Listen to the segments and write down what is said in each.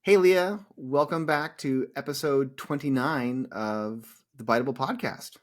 Hey, Leah, welcome back to episode 29 of the Biteable podcast.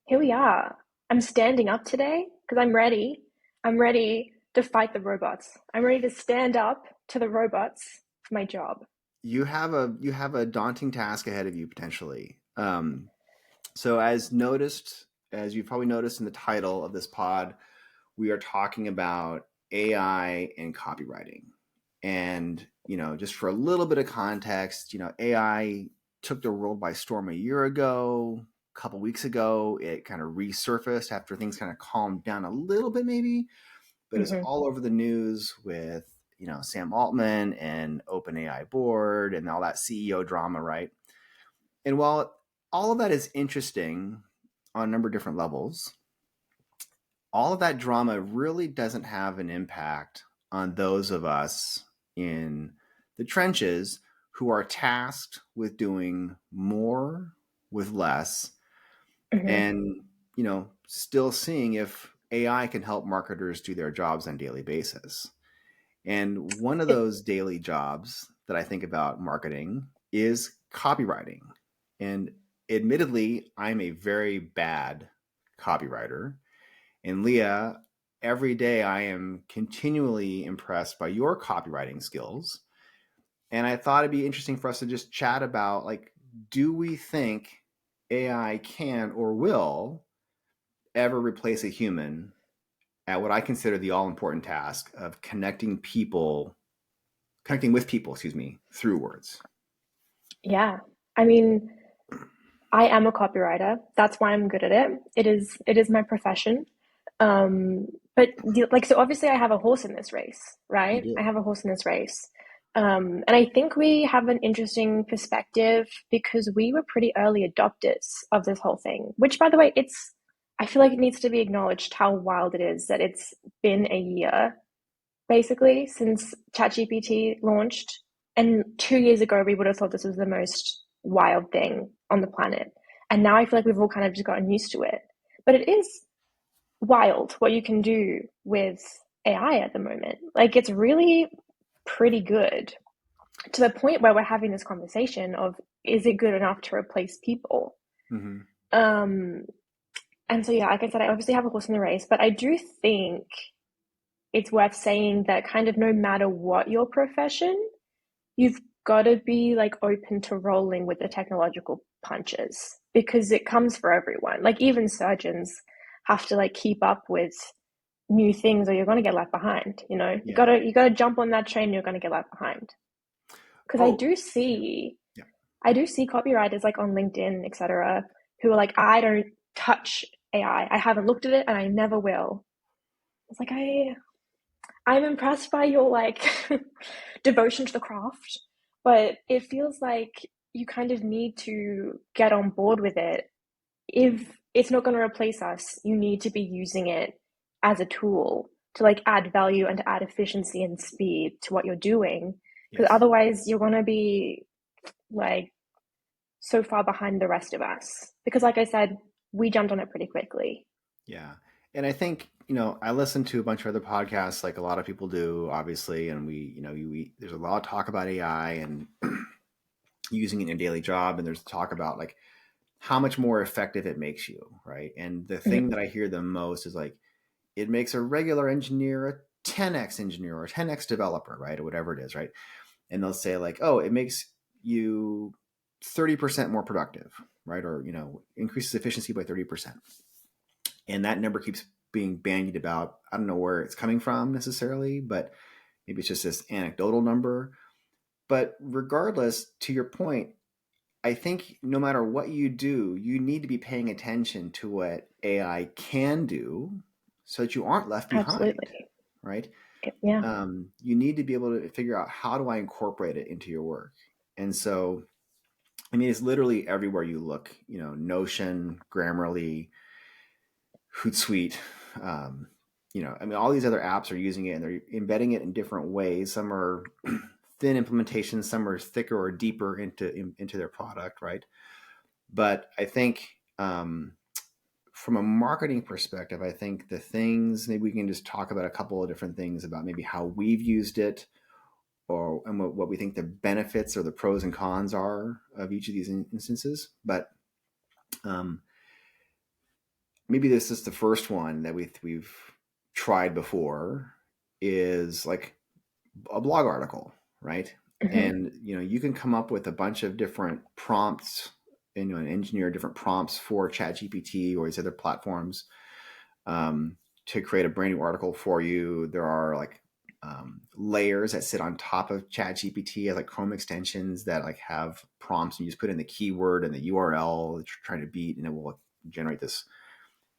Here we are. I'm standing up today because I'm ready. I'm ready to fight the robots. I'm ready to stand up to the robots for my job. You have a daunting task ahead of you potentially. So as you've probably noticed in the title of this pod, we are talking about AI and copywriting. And, just for a little bit of context, AI took the world by storm a year ago. A couple weeks ago, it kind of resurfaced after things kind of calmed down a little bit, maybe, but it's hmm all over the news with, Sam Altman and OpenAI board and all that CEO drama, right? And while all of that is interesting on a number of different levels, all of that drama really doesn't have an impact on those of us in the trenches who are tasked with doing more with less hmm and, still seeing if AI can help marketers do their jobs on a daily basis. And one of It, those daily jobs that I think about marketing is copywriting. And admittedly, I'm a very bad copywriter. And Leah, every day I am continually impressed by your copywriting skills. And I thought it'd be interesting for us to just chat about, like, do we think AI can or will ever replace a human at what I consider the all important task of connecting with people, excuse me, through words? yeah. I mean, I am a copywriter. That's why I'm good at it. It is my profession. So obviously I have a horse in this race, You right? I do. have a horse in this race. And I think we have an interesting perspective because we were pretty early adopters of this whole thing, which by the way, I feel like it needs to be acknowledged how wild it is that it's been a year basically since ChatGPT launched. And 2 years ago, we would have thought this was the most wild thing on the planet. And now I feel like we've all kind of just gotten used to it. But it is wild what you can do with AI at the moment. Like it's really pretty good to the point where we're having this conversation of is it good enough to replace people? Mm-hmm. Um, and so yeah, like I said, I obviously have a horse in the race, but I do think it's worth saying that kind of no matter what your profession, you've got to be like open to rolling with the technological punches because it comes for everyone. Like even surgeons have to like keep up with new things or you're going to get left behind, you know. You got Yeah. to you got to jump on that train, you're going to get left behind. Because Oh, yeah. I do see copywriters like on LinkedIn, etc., who are like I don't touch AI. I haven't looked at it and I never will. It's like I'm impressed by your like devotion to the craft, but it feels like you kind of need to get on board with it. If it's not going to replace us, you need to be using it as a tool to like add value and to add efficiency and speed to what you're doing. Because Yes. otherwise, you're going to be like so far behind the rest of us. Because, like I said, we jumped on it pretty quickly. Yeah. And I think, I listen to a bunch of other podcasts like a lot of people do, obviously, and there's a lot of talk about AI and using it in your daily job, and there's talk about like how much more effective it makes you, right? And the thing Mm-hmm. that I hear the most is like it makes a regular engineer a 10x engineer or a 10x developer, right? Or whatever it is, right? And they'll say like, "Oh, it makes you 30% more productive," right? Or, increases efficiency by 30%. And that number keeps being bandied about. I don't know where it's coming from necessarily, but maybe it's just this anecdotal number. But regardless, to your point, I think no matter what you do, you need to be paying attention to what AI can do so that you aren't left behind, Absolutely. right? Yeah. You need to be able to figure out how do I incorporate it into your work. And so, I mean, it's literally everywhere you look, Notion, Grammarly, Hootsuite, um, I mean, all these other apps are using it and they're embedding it in different ways. Some are thin implementations, some are thicker or deeper into their product, right? But I think from a marketing perspective, I think the things maybe we can just talk about a couple of different things about maybe how we've used it and what we think the benefits or the pros and cons are of each of these instances. But um, maybe this is the first one that we've tried before, is like a blog article, right? Mm-hmm. And you can come up with a bunch of different prompts, and engineer different prompts for ChatGPT or these other platforms, to create a brand new article for you. There are like layers that sit on top of ChatGPT, like Chrome extensions that like have prompts, and you just put in the keyword and the URL that you're trying to beat, and it will generate this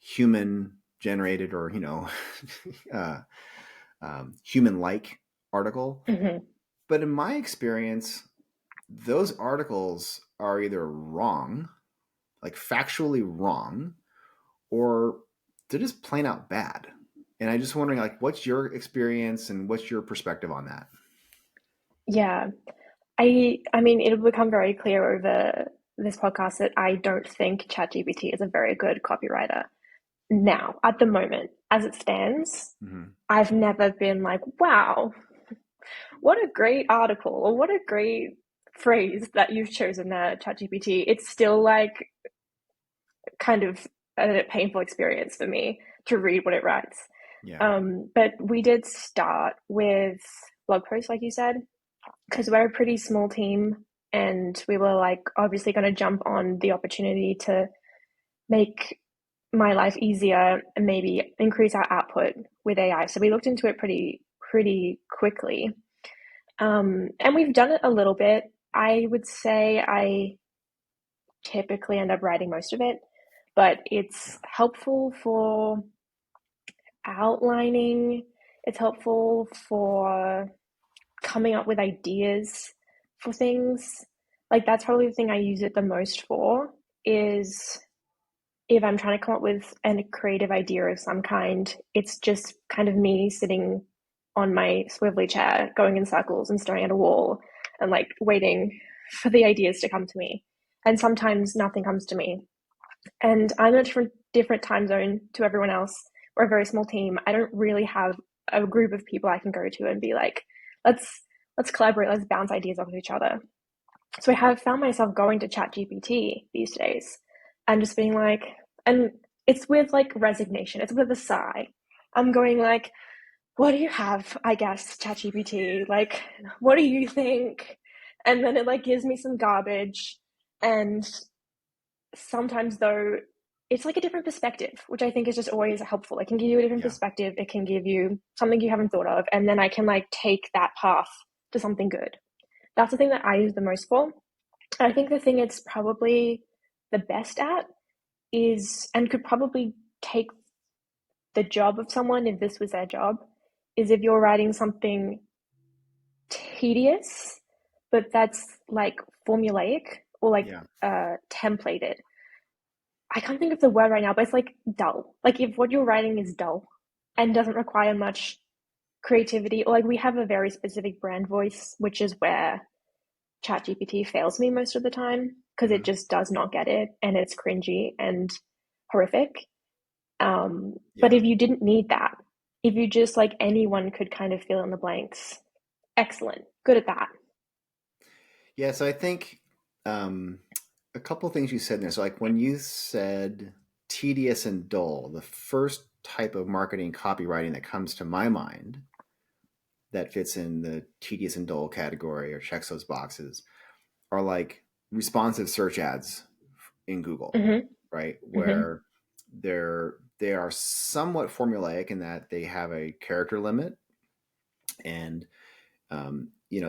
human generated, or uh, human like article. Mm-hmm. But in my experience, those articles are either wrong, like factually wrong, or they're just plain out bad. And I'm just wondering, like, what's your experience and what's your perspective on that? Yeah. I mean, it'll become very clear over this podcast that I don't think ChatGPT is a very good copywriter. Now, at the moment, as it stands, Mm-hmm. I've never been like, wow, what a great article or what a great phrase that you've chosen there, ChatGPT. It's still like kind of a painful experience for me to read what it writes. Yeah. But we did start with blog posts, like you said, because we're a pretty small team, and we were like obviously going to jump on the opportunity to make my life easier and maybe increase our output with AI. So we looked into it pretty quickly, and we've done it a little bit. I would say I typically end up writing most of it, but Yeah. it's helpful for outlining. It's helpful for coming up with ideas for things. Like that's probably the thing I use it the most for, is if I'm trying to come up with a creative idea of some kind, it's just kind of me sitting on my swivelly chair, going in circles and staring at a wall and like waiting for the ideas to come to me. And sometimes nothing comes to me. And I'm in a different time zone to everyone else. We're a very small team. I don't really have a group of people I can go to and be like, let's collaborate, let's bounce ideas off of each other. So I have found myself going to ChatGPT these days and just being like, and it's with like resignation, it's with a sigh. I'm going like, what do you have, I guess, ChatGPT? Like, what do you think? And then it like gives me some garbage. And sometimes though, it's like a different perspective, which I think is just always helpful. It can give you a different Yeah. perspective. It can give you something you haven't thought of. And then I can like take that path to something good. That's the thing that I use the most for. I think the thing it's probably the best at is, and could probably take the job of someone if this was their job, is if you're writing something tedious, but that's like formulaic or like Yeah. templated. I can't think of the word right now, but it's like dull. Like if what you're writing is dull and doesn't require much creativity, or like we have a very specific brand voice, which is where ChatGPT fails me most of the time because it Mm-hmm. just does not get it and it's cringy and horrific. But Yeah. if you didn't need that, if you just like anyone could kind of fill in the blanks, excellent, good at that. Yeah. So I think um, a couple of things you said in there. So, like when you said tedious and dull, the first type of marketing copywriting that comes to my mind that fits in the tedious and dull category or checks those boxes are like responsive search ads in Google, Mm-hmm. right? Mm-hmm. Where they are somewhat formulaic in that they have a character limit, and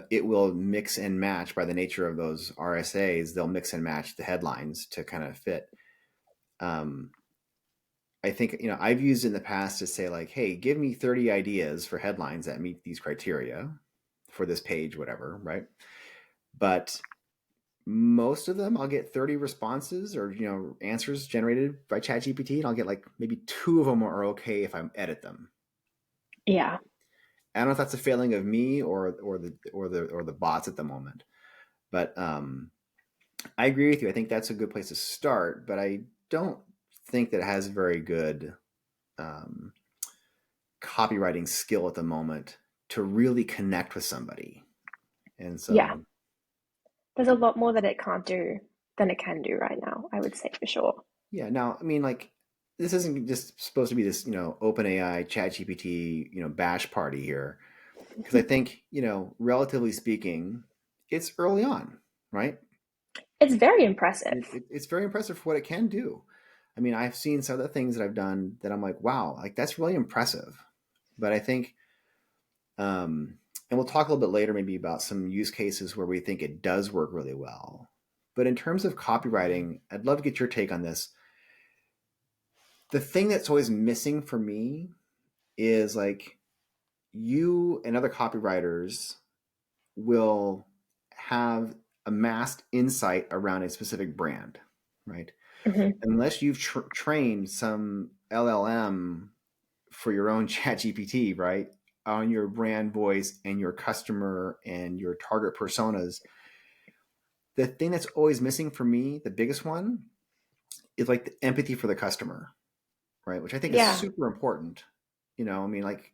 it will mix and match by the nature of those RSAs. They'll mix and match the headlines to kind of fit. Um, I think I've used in the past to say like, hey, give me 30 ideas for headlines that meet these criteria for this page, whatever, right? But most of them I'll get 30 responses or answers generated by ChatGPT, and I'll get like maybe two of them are okay if I edit them. Yeah. I don't know if that's a failing of me or the bots at the moment, but I agree with you. I think that's a good place to start, but I don't think that it has very good um, copywriting skill at the moment to really connect with somebody. And Yeah, so, there's a lot more that it can't do than it can do right now, I would say for sure. yeah, now, I mean, like, this isn't just supposed to be this, OpenAI, ChatGPT, bash party here. Because I think, relatively speaking, it's early on, right? It's very impressive. It's very impressive for what it can do. I mean, I've seen some of the things that I've done that I'm like, wow, like that's really impressive. But I think, and we'll talk a little bit later maybe about some use cases where we think it does work really well. But in terms of copywriting, I'd love to get your take on this. The thing that's always missing for me is like you and other copywriters will have amassed insight around a specific brand, right? Hmm. Unless you've trained some LLM for your own chat GPT, right? On your brand voice and your customer and your target personas. The thing that's always missing for me, the biggest one, is like the empathy for the customer, right? Which I think is Yeah, super important. I mean, like,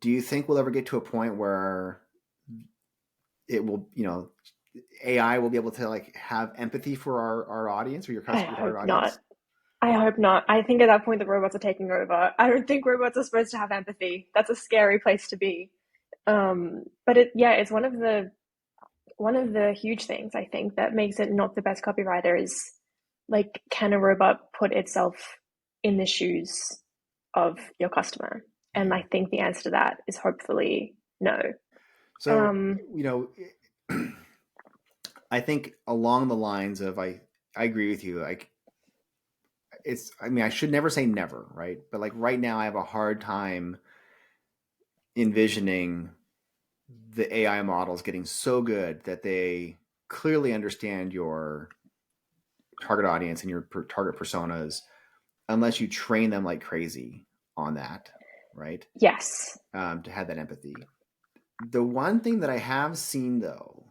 do you think we'll ever get to a point where it will, AI will be able to like have empathy for our audience or your I customer, your hope target not. audience? I hope not. I think at that point the robots are taking over. I don't think robots are supposed to have empathy. That's a scary place to be. But it's one of the huge things I think that makes it not the best copywriter is like, can a robot put itself in the shoes of your customer? And Yeah. I think the answer to that is hopefully no. So, Um, I think along the lines of I agree with you. Like I mean I should never say never, right? But like right now I have a hard time envisioning the AI models getting so good that they clearly understand your target audience and your target personas unless you train them like crazy on that, right? yes. To have that empathy. The one thing that I have seen though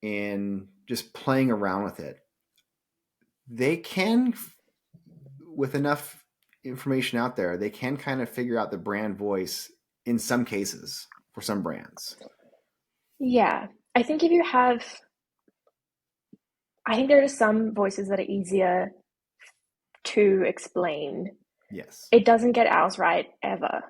in just playing around with it, they can, with enough information out there, they can kind of figure out the brand voice in some cases for some brands. Yeah. I think if you have, I think there are some voices that are easier to explain. Yes. It doesn't get ours right ever.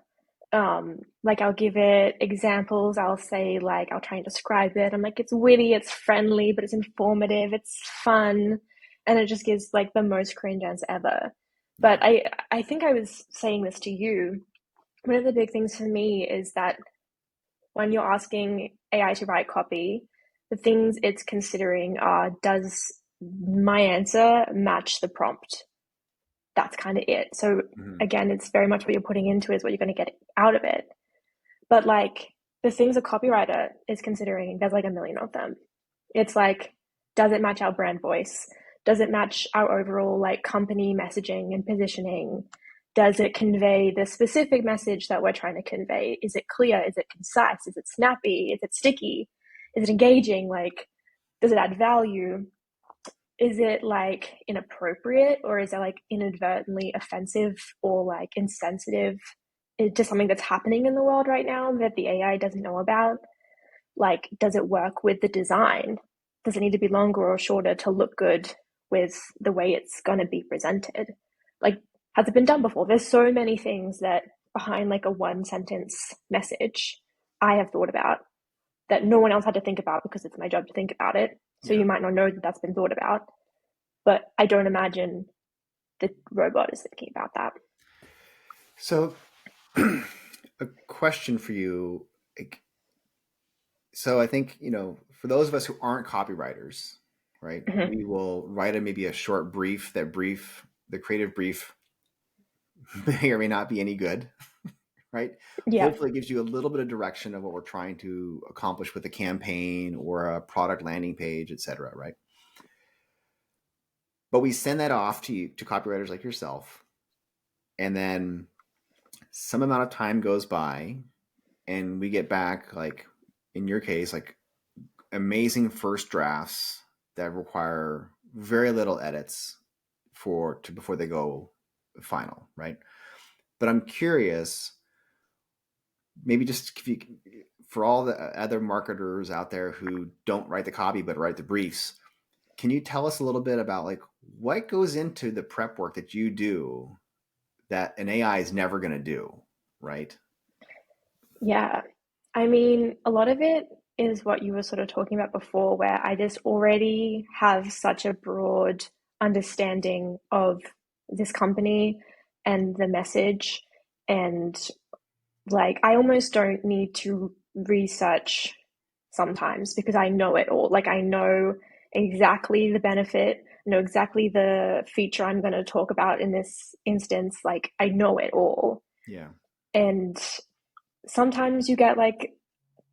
Like I'll give it examples. I'll say like I'll try and describe it. I'm like it's witty, it's friendly, but it's informative, it's fun, and it just gives like the most cringe answer ever. But Yeah. I think I was saying this to you. One of the big things for me is that when you're asking AI to write copy, the things it's considering are, does my answer match the prompt? That's kind of it. So Mm-hmm. again, it's very much what you're putting into is what you're going to get out of it. But like the things a copywriter is considering, there's like a million of them. It's like, does it match our brand voice? Does it match our overall like company messaging and positioning? Does it convey the specific message that we're trying to convey? Is it clear? Is it concise? Is it snappy? Is it sticky? Is it engaging? Like, does it add value? Is it like inappropriate, or is it like inadvertently offensive or like insensitive to something that's happening in the world right now that the AI doesn't know about? Like, does it work with the design? Does it need to be longer or shorter to look good with the way it's going to be presented? Like, has it been done before? There's so many things that behind like a one sentence message I have thought about that no one else had to think about because it's my job to think about it. So Yeah. you might not know that that's been thought about, but I don't imagine the robot is thinking about that. So, a question for you. Like, so I think, for those of us who aren't copywriters, right, Mm-hmm. we will write maybe a short brief. That brief, the creative brief, may or may not be any good, right? Yeah. Hopefully, it gives you a little bit of direction of what we're trying to accomplish with a campaign or a product landing page, etc. Right? But we send that off to you, to copywriters like yourself, and then some amount of time goes by, and we get back, like in your case, like amazing first drafts that require very little edits before they go final, right? But I'm curious, maybe just if you, for all the other marketers out there who don't write the copy but write the briefs, can you tell us a little bit about like what goes into the prep work that you do that an AI is never going to do, right? Yeah. I mean, a lot of it is what you were sort of talking about before, where I just already have such a broad understanding of this company and the message. And like, I almost don't need to research sometimes because I know it all. Like, I know exactly the benefit, know exactly the feature I'm going to talk about in this instance. Like, I know it all. Yeah. And sometimes you get like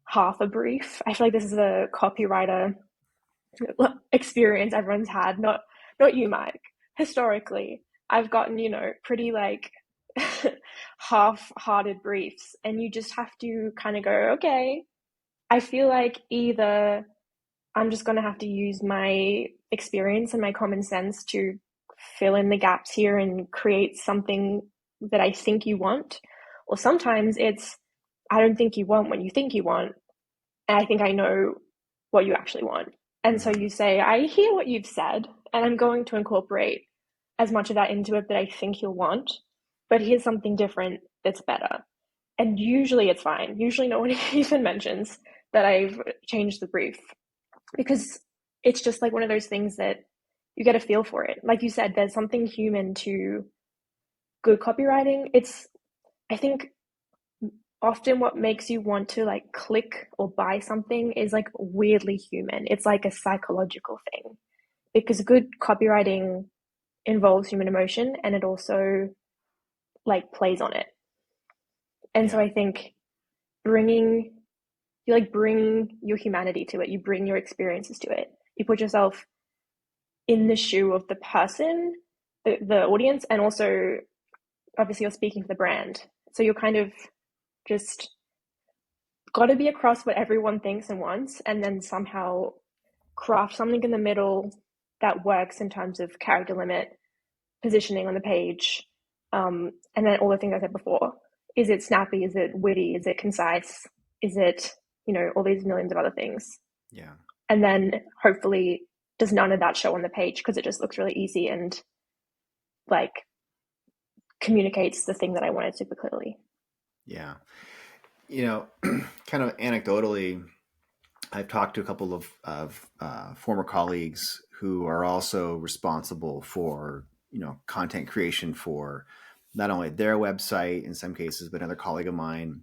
half a brief. I feel like this is a copywriter experience everyone's had, not you, Mike. Historically, I've gotten, pretty like half-hearted briefs, and you just have to kind of go, okay, I feel like either I'm just going to have to use my experience and my common sense to fill in the gaps here and create something that I think you want. Or sometimes it's, I don't think you want what you think you want. And I think I know what you actually want. And so Mm-hmm. you say, I hear what you've said, and I'm going to incorporate as much of that into it that I think you'll want. But here's something different that's better. And usually it's fine. Usually no one even mentions that I've changed the brief because it's just like one of those things that you get a feel for it. Like you said, there's something human to good copywriting. I think, often what makes you want to like click or buy something is like weirdly human. It's like a psychological thing because good copywriting involves human emotion and it also like plays on it. And so Yeah. I think bringing you like bring your humanity to it, you bring your experiences to it, you put yourself in the shoe of the person, the audience, and also obviously you're speaking to the brand. So you're kind of just got to be across what everyone thinks and wants, and then somehow craft something in the middle that works in terms of character limit, positioning on the page, and then all the things I said before. Is it snappy? Is it witty? Is it concise? Is it, all these millions of other things? Yeah. And then hopefully does none of that show on the page because it just looks really easy and like communicates the thing that I wanted super clearly. Yeah. You know, kind of anecdotally, I've talked to a couple of former colleagues who are also responsible for, content creation for not only their website in some cases, but another colleague of mine,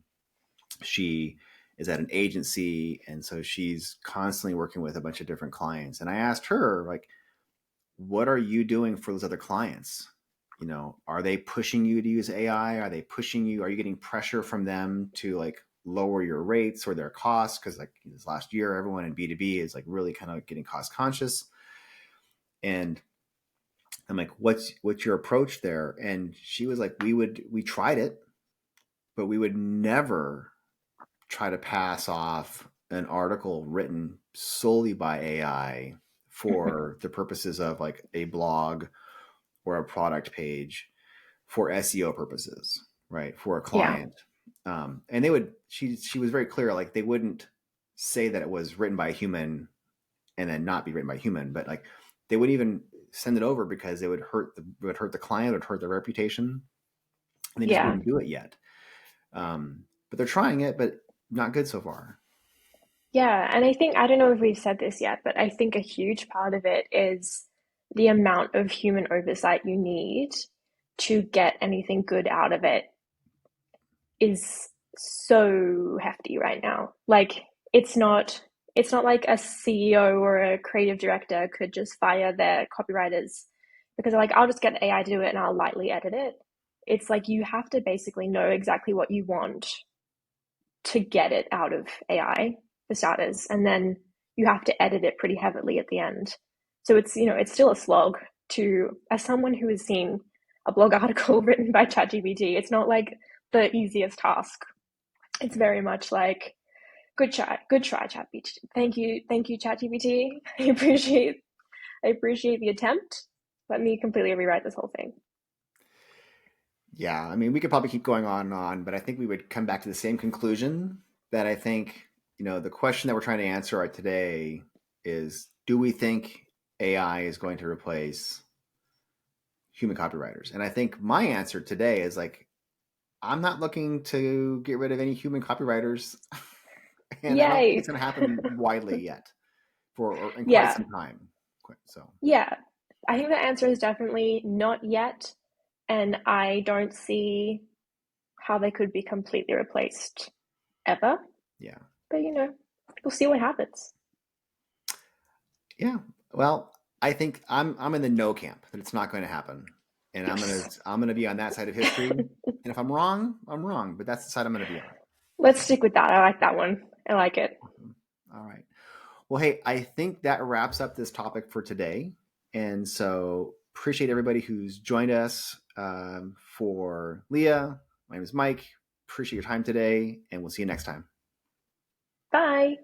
she is at an agency. And so she's constantly working with a bunch of different clients. And I asked her, like, what are you doing for those other clients? Are they pushing you to use AI? Are they pushing you? Are you getting pressure from them to like lower your rates or their costs? Because like this last year, everyone in B2B is like really kind of getting cost conscious. And I'm like, what's your approach there? And she was like, we tried it, but we would never try to pass off an article written solely by AI for the purposes of like a blog or a product page for SEO purposes, right? For a Yeah. client. And they would, she was very clear, like they wouldn't say that it was written by a human and then not be written by a human, but like they wouldn't even send it over because it would hurt the client, it would hurt their reputation. And they just Yeah. wouldn't do it yet. But they're trying it, but not good so far. Yeah, and I think, I don't know if we've said this yet, but I think a huge part of it is the amount of human oversight you need to get anything good out of it is so hefty right now. Like it's not like a CEO or a creative director could just fire their copywriters because they're like, I'll just get AI to do it and I'll lightly edit it. It's like you have to basically know exactly what you want to get it out of AI for starters, and then you have to edit it pretty heavily at the end. So it's still a slog to, as someone who has seen a blog article written by ChatGPT, it's not like the easiest task. It's very much like good try, ChatGPT. Thank you, ChatGPT. I appreciate the attempt. Let me completely rewrite this whole thing. Yeah, I mean, we could probably keep going on and on, but I think we would come back to the same conclusion that I think, the question that we're trying to answer today is, do we think AI is going to replace human copywriters? And I think my answer today is like, I'm not looking to get rid of any human copywriters. And I don't think it's Yay. going to happen widely yet in quite Yeah. some time. So, Yeah. I think the answer is definitely not yet. And I don't see how they could be completely replaced ever. yeah. But we'll see what happens. Yeah. Well, I think I'm in the no camp that it's not going to happen. And Yes. I'm gonna be on that side of history. And if I'm wrong, I'm wrong. But that's the side I'm gonna be on. Let's So, stick with that. I like that one. I like it. all right. Well, hey, I think that wraps up this topic for today. And so appreciate everybody who's joined us. For Leah, my name is Mike. Appreciate your time today, and we'll see you next time. Bye.